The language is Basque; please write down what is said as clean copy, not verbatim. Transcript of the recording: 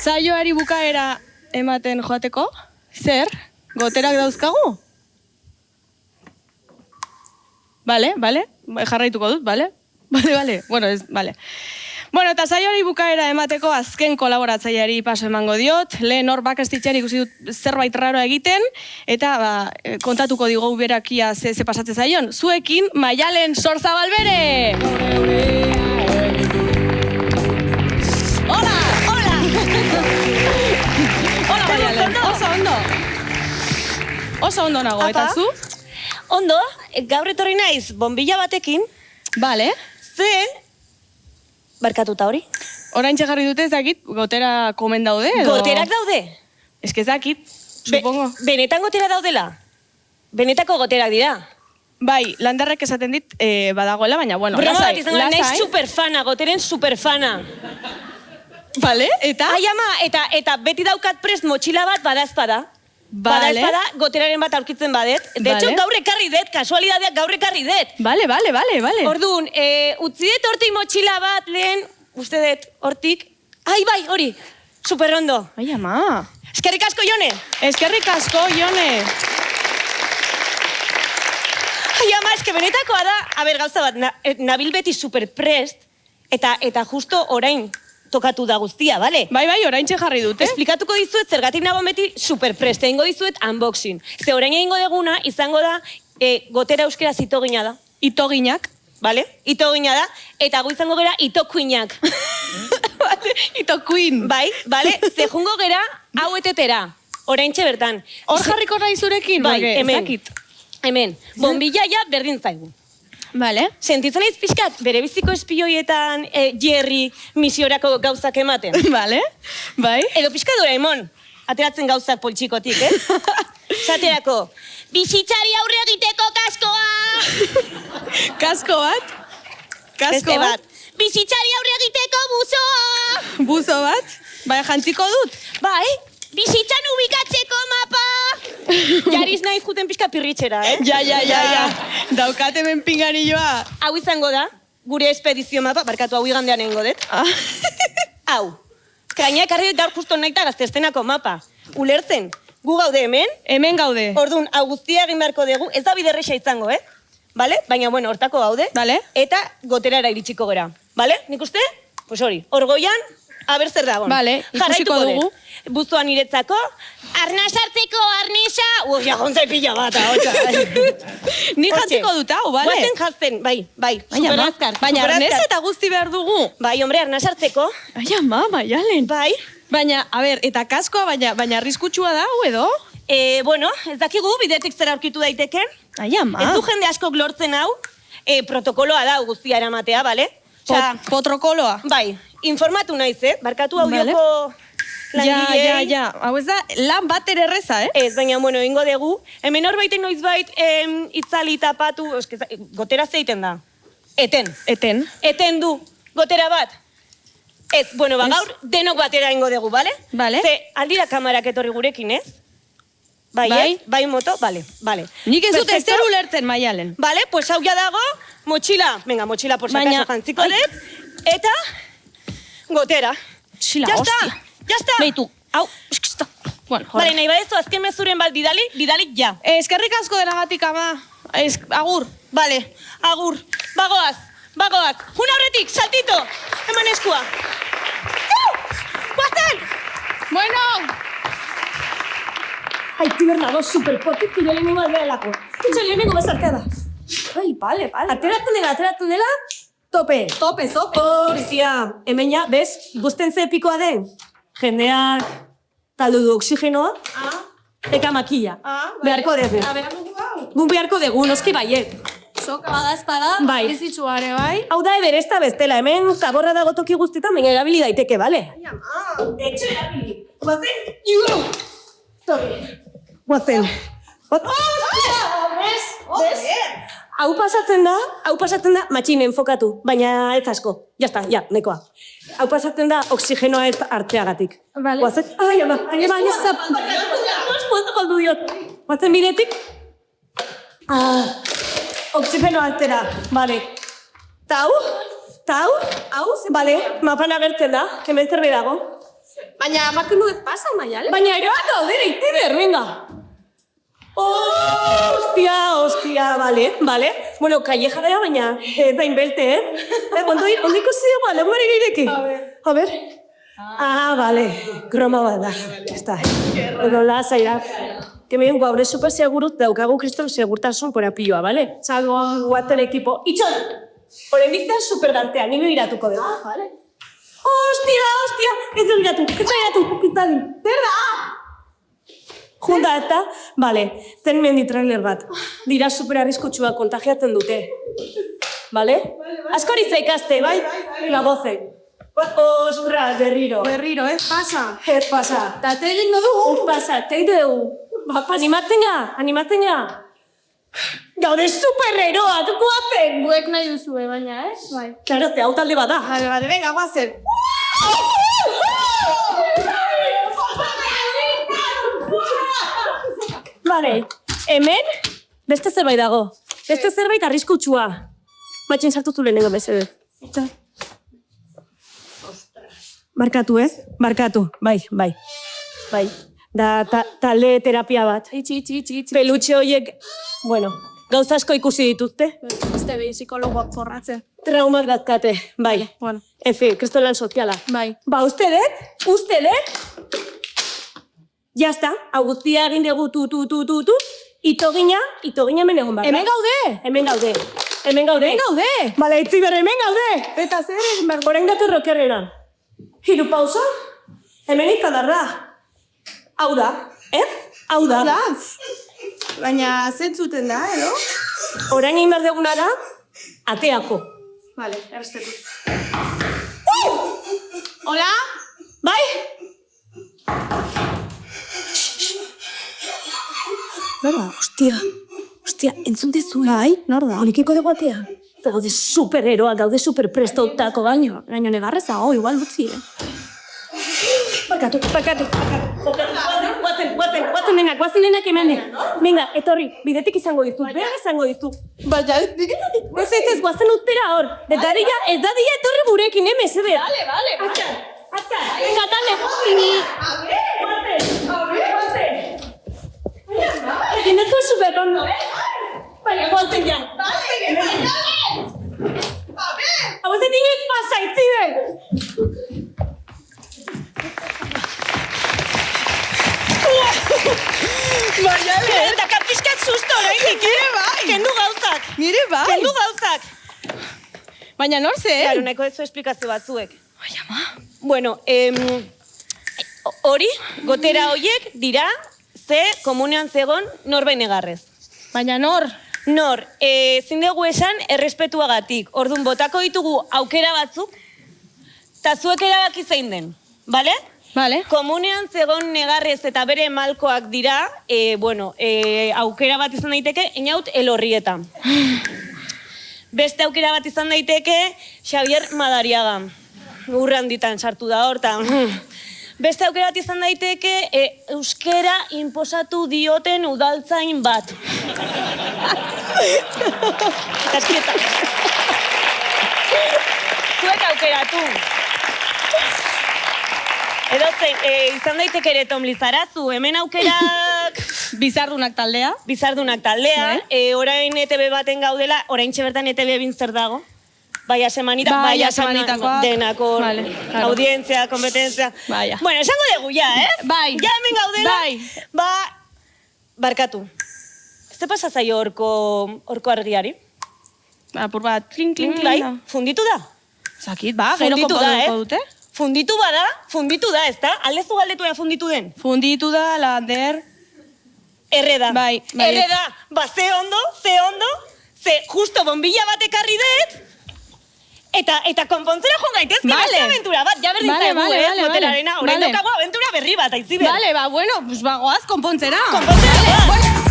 Saioari bukaera ematen joateko? Zer? Goterak dauzkagu? Bale, jarraituko dut, bale? Bale, bueno, bale. Bueno, eta saioari bukaera emateko azken kolaboratzaileari paso emango diot. Lehen hor bakastitxean ikusi dut zerbait raro egiten, eta kontatuko digu berakia ze pasatzen zaion. Zuekin, Maialen Sorzabalbere! Hola! Hola, Maialen, oso ondo. Oso ondo nago, eta zu? Ondo, gaur etorri naiz bombilla batekin. Bale. Ze, barkatuta hori? Oraintxe jarri dute ezakit, gotera komen daude edo? Goterak daude? Ez que ezakit, supongo. Benetan gotera daudela? Benetako goterak dira? Bai, Landerrek esaten dit badagoela, baina bueno, broma lasai. Bat izango, naiz superfana, goteren superfana. Bale, eta? Ai ama, eta beti daukat prest motxila bat badazpada. Bale. Badazpada, goteraren bat aurkitzen badet. De hecho, gaur ekarri det, kasualidadeak gaur ekarri det. Bale. Orduan, utzi det hortik motxila bat lehen, uste det hortik. Ai, bai, hori, superrondo. Ai ama. Eskerrik asko, Jone. Eskerrik asko, Jone. Ai ama, eske benetakoa da, gauza bat, nabil beti superprest, eta justo orain tokatu da guztia, bale? Bai, oraintxe jarri dute. Esplikatuko dizuet, zergatik nago beti superprest, egingo dizuet unboxing. Ze orain egingo deguna, izango da, gotera euskeraz itogina da. Itoginak. Bale? Itogina da, eta gu izango gera itokuinak. Itokuin. Bai, bale? Ze jungo gera, hau etetera. Oraintxe bertan. Hor jarriko nahi zurekin? Bai, hemen. Bombilla ja berdin zaigu. Bale. Sentitzen naiz pixkat, bere biziko espioietan Jerry misiorako gauzak ematen. Bale, bai. Edo pixkat Doraemon, ateratzen gauzak poltsikotik, Zaterako, bizitzari aurre egiteko kaskoa! Kasko bat? Beste bat. Bizitzari aurre egiteko buzoa! Buzo bat? Bai, jantziko dut? Bai, bizitzan ubikatzeko mapa! Jariz nahiz juten pixka pirritxera, Ja. Daukate hemen pinganilloa. Hau izango da, gure espedizio mapa, barkatu hau igandean egingo dut. Hau. Gaina ekarri dut gaur justo nahi eta gaztestenako mapa. Ulertzen, gu gaude hemen? Hemen gaude. Orduan, hau guztia egin beharko dugu, ez da biderreixa izango, Bale? Baina, bueno, hortako gaude. Bale. Eta goterara iritsiko gera. Bale? Nik uste? Pues hori, orgoian, aber zer dagon. Bale, ikusiko dugu. Buzoan iretzako, arnasartzeko arnesa, jagontzai pila bat, hotza. Ni jantziko dut hau, bale? Guazen jazten, bai, superazkar. Baina arnesa eta guzti behar dugu. Bai, hombre, arnasartzeko. Ai ama, Maialen. Bai. Baina, eta kaskoa, baina arriskutsua da, hau edo? Bueno, ez dakigu, bidetik zera aurkitu daiteken. Ai ama. Ez du jende askok lortzen hau, protokoloa da guztia eramatea, bale? Potrokoloa. Bai, informatu naiz, barkatu audioko langilei. Ja. Hau ez da, lan bat erreza, Ez, baina, bueno, ingo dugu. Hemen horbaiten noizbait itzali tapatu, gotera zeiten da. Eten. Eten du, gotera bat. Ez, bueno, gaur denok batera ingo dugu, bale? Bale. Ze, aldira kamarak etorri gurekin, ez? Bai moto, bale. Nik ez dut ezer ulertzen, Maialen. Bale, pues hau ja dago, motxila por sakaso jantziko dut, eta gotera. Txila, hostia. Jazta! Beitu, hau, eskista. Bale, nahi badezu, azken mezuren bat bidalik ja. Eskerrik asko denagatik, ama. Agur. Bale, agur. Bagoaz. Jun aurretik, saltito. Eman eskua. Guazen! Bueno. Ai, Bernardo, superpotik tire lehenengo aldealako. Kitxe lehenengo bezarkada. Ai, bale. Ateratzen dela, tope. Polizia, hemen ja, bez, guzten ze epikoa den. Jendeak taldu du oksigenoa, eka makilla. Beharko dugu. Gun beharko dugu, noski baiet. Soka badazpada, bizitzuare bai. Hau da ederezta bestela, hemen zaborra dago toki guztietan, baina erabili daiteke, bale? Etxe erabili. Guazen, jugo! Guazen. Hau pasatzen da, matxin enfokatu, baina ez asko. Jazta, nekoa. Hau pasatzen da, oksigenoa ez hartzeagatik. Vale. Guazen, baina Guazen bidetik. Oksigenoa hartzera, bale. Tau, bale, mapan agertzen da, hemen zerbait dago. Baina, makindu ez pasa, maiale. Baina, ere bat daudera, itiber, venga. Hostia, vale. Bueno, calleja da, baina, ez da inbelte, Ondo ikusi dugu, alemari nireki. A ver. Vale. Groma bat da. Está. Edo lasaira. Que me gaur super segurut daukagu kriston segurtasun porapioa, vale? Txago, guaten ekipo. Itxon! Horen bizta super dantea, nire iratuko dugu. Vale. Hostia! Ez da iratu. Zer da? Junta eta, vale, zen mendi trailer bat. Dira super arriskutsuak kontagiatzen dute. Vale? Askori zaikaste, bai? La voce. Ostras, berriro. Berriro, ez pasa. Ez pasa. Ta te egingo dugu? Ez pasa, teite dugu. Animatzen ga. Gaude superheroak, guazen. Buek nahi duzue, baina, ez? Bai. Claro, hau talde bat da. Vale, venga, guazen. Vale, hemen beste zerbait dago. Beste zerbait arriskutsua. Matxin sartu zu lehenengo mesedez. Barkatu ez? Barkatu, bai. Da talde terapia bat. Itxi. Pelutxe horiek, bueno, gauza asko ikusi dituzte. Beste bi psikologoak forratzen. Traumak dazkate, bai. Bueno. Efe, kristolan soziala. Bai. Ba, uste dut? Ya está, hau guztia egin dugu tu. Itogina hemen egon behar. Hemen gaude. Hemen gaude. Bale, itziber, hemen gaude. Eta zer egin behar. Horein datu rokerreran. Hiru pausa, hemen ikadarra. Hau da, ez? Hau da. Baina zentzuten da, edo? Orain egin behar duguna da, ateako. Vale, errespetu. Hola? Bai? Berda, hostia, entzun dezu, bai? Nor da? Honikiko dugu atea? Gaude superheroak, gaude superprestautako baino. Baina negarrez dago, igual utzi, Barkatu. Guazen denak hemen. Venga, etorri, bidetik izango dizu, behar izango dizu. Baina, Ez, guazen utera hor. Ez dadila etorri gurekin, mesede. Vale. Azkar. Venga, talde. Guazen. Egin ez duzu berrondo. Baina, guazen jan. Hau ez dinen pasa, itzibe. Maiale! Eta kapizkat susto, oraindik, Kendu gauzak. Nire bai! Kendu gauzak. Baina nor zen? Claro, nahiko ez esplikazio batzuek. Ai, ama. Bueno, hori, gotera horiek dira, ze komunean zegon norbein egarrez. Baina nor? Nor, ezin dugu esan errespetuagatik. Orduan, botako ditugu aukera batzuk, eta zuek erabaki zein den, bale? Vale. Komunean zegon negarrez eta bere malkoak dira, aukera bat izan daiteke, inaut Elorrieta. Beste aukera bat izan daiteke, Xavier Madariaga. Urre handitan sartu da hor, Beste aukera bat izan daiteke, euskera inposatu dioten udaltzain bat. Kaskieta. Zuek aukeratu. Edo izan daiteke ere Tom Lizarazu, hemen aukerak... Bizardunak taldea. Orain ETV baten gaudela, orain bertan ETV bintzer dago. Baia semanitakoak. Denako, audientzia, kompetentzia. Baia. Bueno, esango dugu ja, Bai. Ja hemen gaudela. Bai. Barkatu. Ez te pasa zaio horko argiari? Apur bat, kling. Bai, funditu da. Zakit, gero konponduko dute. Funditu da, ez da? Aldezu galdetu funditu den? Funditu da, lander... Erre da. Bai. Erre da. Ba, ze ondo, ze justo bombilla bat ekarri dut, eta konpontzera joan gaitezke beste aventura bat, ja berdin zaigu, moterarena, orain dokago aventura berri bat, aitziber. Vale, bueno, pues goaz, konpontzera. Konpontzera,